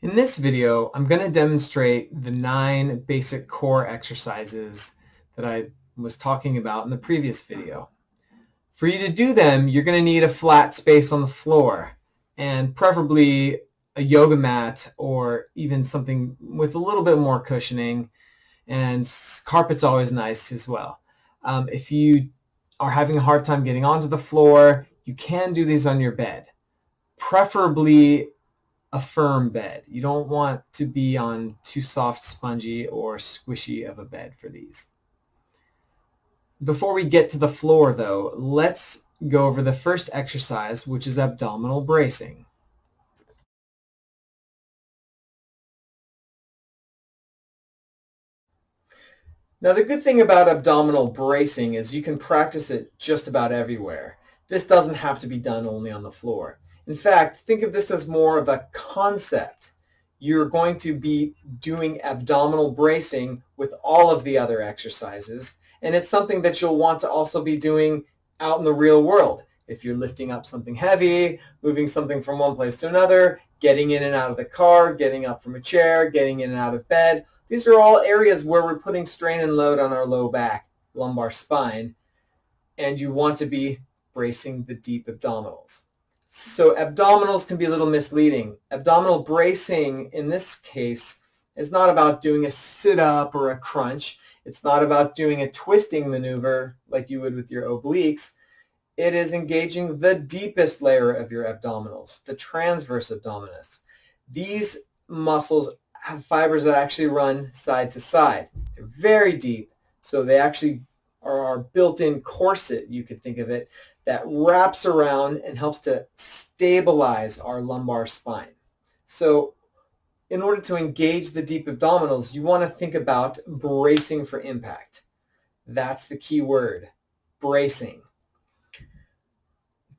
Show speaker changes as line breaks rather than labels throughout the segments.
In this video, I'm going to demonstrate the 9 basic core exercises that I was talking about in the previous video. For you to do them, you're going to need a flat space on the floor and preferably a yoga mat or even something with a little bit more cushioning, and carpet's always nice as well. If you are having a hard time getting onto the floor, you can do these on your bed, preferably a firm bed. You don't want to be on too soft, spongy, or squishy of a bed for these. Before we get to the floor though, let's go over the first exercise, which is abdominal bracing. Now the good thing about abdominal bracing is you can practice it just about everywhere. This doesn't have to be done only on the floor. In fact, think of this as more of a concept. You're going to be doing abdominal bracing with all of the other exercises, and it's something that you'll want to also be doing out in the real world. If you're lifting up something heavy, moving something from one place to another, getting in and out of the car, getting up from a chair, getting in and out of bed, these are all areas where we're putting strain and load on our low back, lumbar spine, and you want to be bracing the deep abdominals. So abdominals can be a little misleading. Abdominal bracing in this case is not about doing a sit-up or a crunch. It's not about doing a twisting maneuver like you would with your obliques. It is engaging the deepest layer of your abdominals, the transverse abdominis. These muscles have fibers that actually run side to side. They're very deep, so they actually are our built-in corset, you could think of it, that wraps around and helps to stabilize our lumbar spine. So in order to engage the deep abdominals, you want to think about bracing for impact. That's the key word, bracing.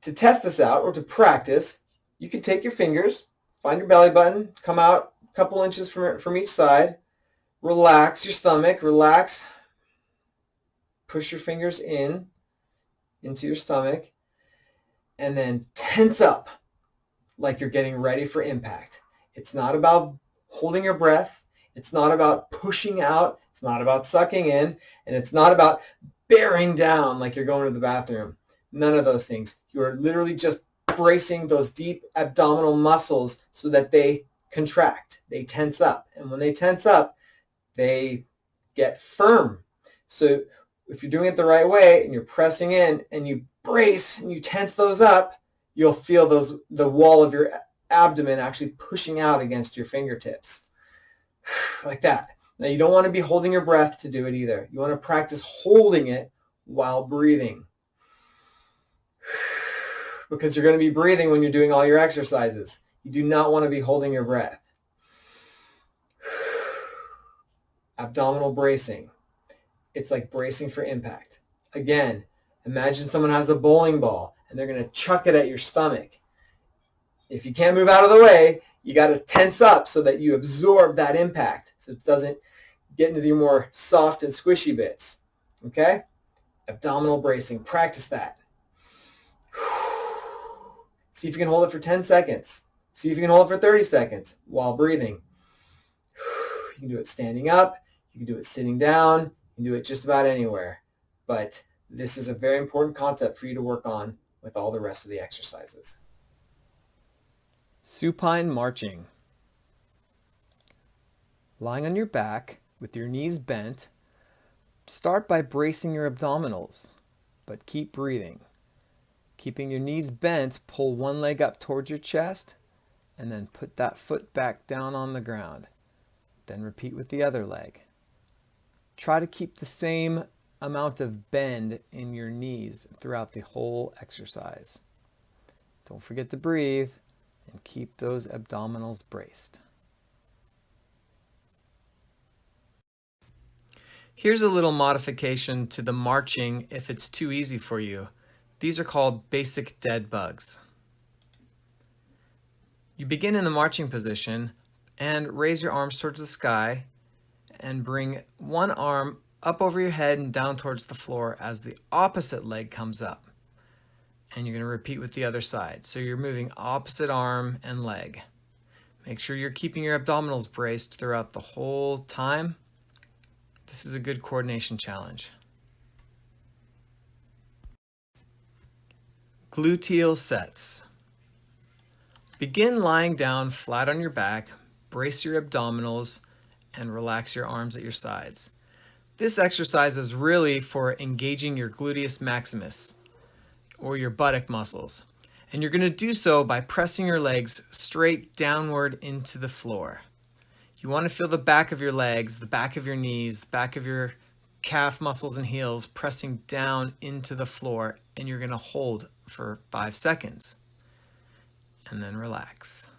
To test this out or to practice, you can take your fingers, find your belly button, come out a couple inches from each side, relax your stomach, relax, push your fingers into your stomach, and then tense up like you're getting ready for impact. It's not about holding your breath. It's not about pushing out. It's not about sucking in. And it's not about bearing down like you're going to the bathroom. None of those things. You're literally just bracing those deep abdominal muscles so that they contract. They tense up. And when they tense up, they get firm. So if you're doing it the right way and you're pressing in and you brace and you tense those up, you'll feel the wall of your abdomen actually pushing out against your fingertips. Like that. Now you don't want to be holding your breath to do it either. You want to practice holding it while breathing. Because you're going to be breathing when you're doing all your exercises. You do not want to be holding your breath. Abdominal bracing. It's like bracing for impact. Again, imagine someone has a bowling ball and they're going to chuck it at your stomach. If you can't move out of the way, you got to tense up so that you absorb that impact so it doesn't get into your more soft and squishy bits. Okay? Abdominal bracing. Practice that. See if you can hold it for 10 seconds. See if you can hold it for 30 seconds while breathing. You can do it standing up. You can do it sitting down. You can do it just about anywhere. But this is a very important concept for you to work on with all the rest of the exercises. Supine marching. Lying on your back with your knees bent, start by bracing your abdominals, but keep breathing. Keeping your knees bent, pull one leg up towards your chest and then put that foot back down on the ground. Then repeat with the other leg. Try to keep the same amount of bend in your knees throughout the whole exercise. Don't forget to breathe and keep those abdominals braced. Here's a little modification to the marching if it's too easy for you. These are called basic dead bugs. You begin in the marching position and raise your arms towards the sky and bring one arm up over your head and down towards the floor as the opposite leg comes up. And you're going to repeat with the other side. So you're moving opposite arm and leg. Make sure you're keeping your abdominals braced throughout the whole time. This is a good coordination challenge. Gluteal sets. Begin lying down flat on your back, brace your abdominals, and relax your arms at your sides. This exercise is really for engaging your gluteus maximus, or your buttock muscles. And you're going to do so by pressing your legs straight downward into the floor. You want to feel the back of your legs, the back of your knees, the back of your calf muscles and heels pressing down into the floor, and you're going to hold for 5 seconds. And then relax.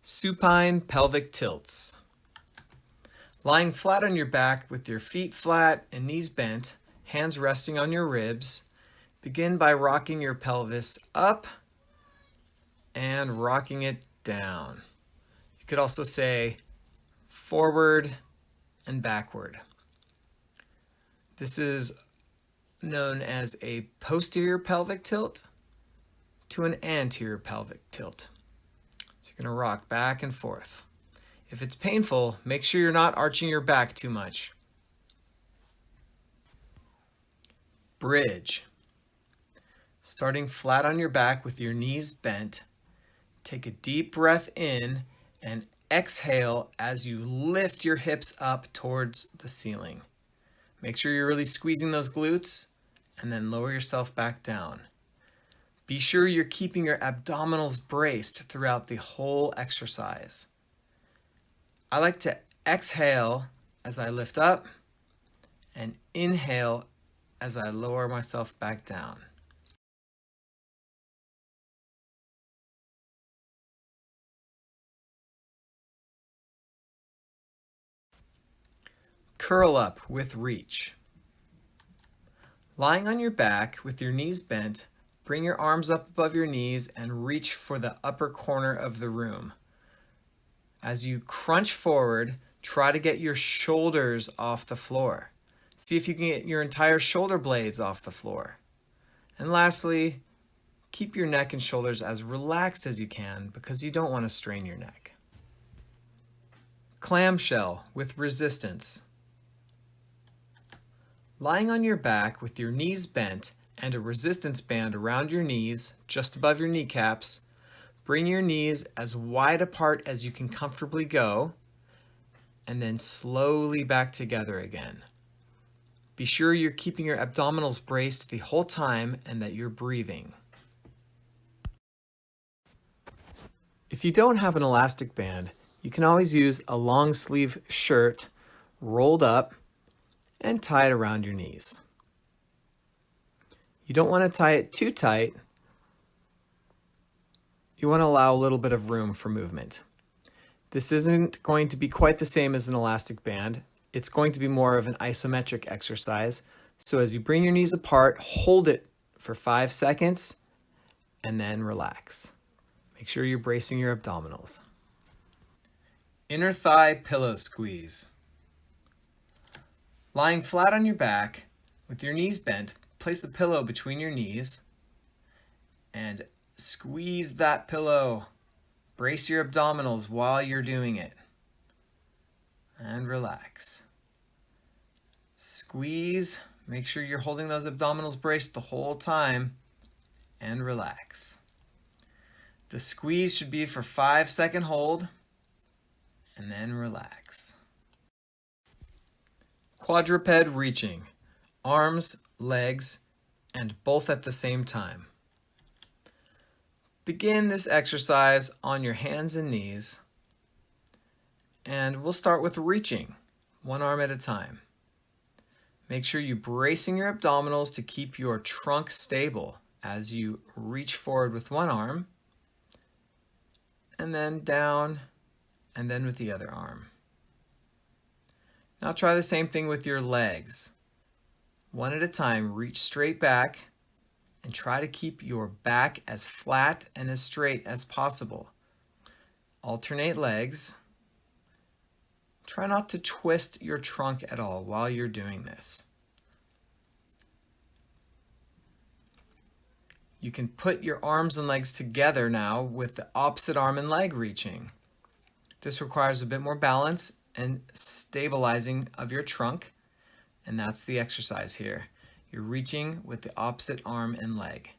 Supine pelvic tilts. Lying flat on your back with your feet flat and knees bent, hands resting on your ribs, begin by rocking your pelvis up and rocking it down. You could also say forward and backward. This is known as a posterior pelvic tilt to an anterior pelvic tilt. So you're going to rock back and forth. If it's painful, make sure you're not arching your back too much. Bridge. Starting flat on your back with your knees bent, take a deep breath in and exhale as you lift your hips up towards the ceiling. Make sure you're really squeezing those glutes and then lower yourself back down. Be sure you're keeping your abdominals braced throughout the whole exercise. I like to exhale as I lift up and inhale as I lower myself back down. Curl up with reach. Lying on your back with your knees bent, bring your arms up above your knees and reach for the upper corner of the room. As you crunch forward, try to get your shoulders off the floor. See if you can get your entire shoulder blades off the floor. And lastly, keep your neck and shoulders as relaxed as you can because you don't want to strain your neck. Clamshell with resistance. Lying on your back with your knees bent and a resistance band around your knees, just above your kneecaps, bring your knees as wide apart as you can comfortably go, and then slowly back together again. Be sure you're keeping your abdominals braced the whole time and that you're breathing. If you don't have an elastic band, you can always use a long sleeve shirt rolled up and tie it around your knees. You don't want to tie it too tight. You want to allow a little bit of room for movement. This isn't going to be quite the same as an elastic band. It's going to be more of an isometric exercise. So as you bring your knees apart, hold it for 5 seconds and then relax. Make sure you're bracing your abdominals. Inner thigh pillow squeeze. Lying flat on your back with your knees bent, place a pillow between your knees and squeeze that pillow. Brace your abdominals while you're doing it. And relax. Squeeze. Make sure you're holding those abdominals braced the whole time. And relax. The squeeze should be for 5-second hold. And then relax. Quadruped reaching. Arms, legs, and both at the same time. Begin this exercise on your hands and knees. And we'll start with reaching, one arm at a time. Make sure you're bracing your abdominals to keep your trunk stable as you reach forward with one arm, and then down, and then with the other arm. Now try the same thing with your legs. One at a time, reach straight back and try to keep your back as flat and as straight as possible. Alternate legs. Try not to twist your trunk at all while you're doing this. You can put your arms and legs together now with the opposite arm and leg reaching. This requires a bit more balance and stabilizing of your trunk, and that's the exercise here. You're reaching with the opposite arm and leg.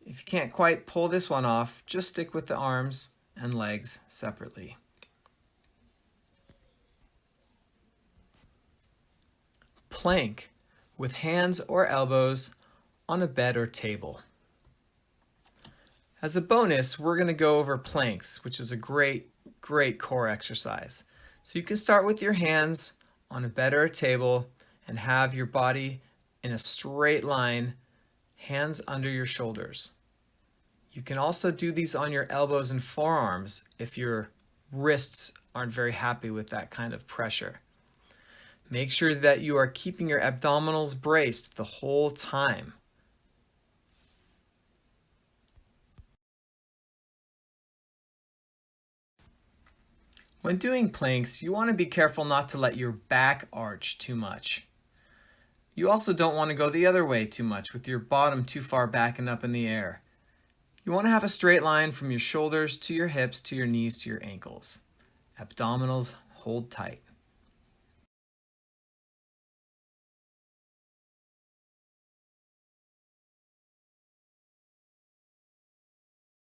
If you can't quite pull this one off, just stick with the arms and legs separately. Plank with hands or elbows on a bed or table. As a bonus, we're going to go over planks, which is a great core exercise. So you can start with your hands on a bed or a table and have your body in a straight line, hands under your shoulders. You can also do these on your elbows and forearms if your wrists aren't very happy with that kind of pressure. Make sure that you are keeping your abdominals braced the whole time. When doing planks, you want to be careful not to let your back arch too much. You also don't want to go the other way too much with your bottom too far back and up in the air. You want to have a straight line from your shoulders to your hips to your knees to your ankles. Abdominals hold tight.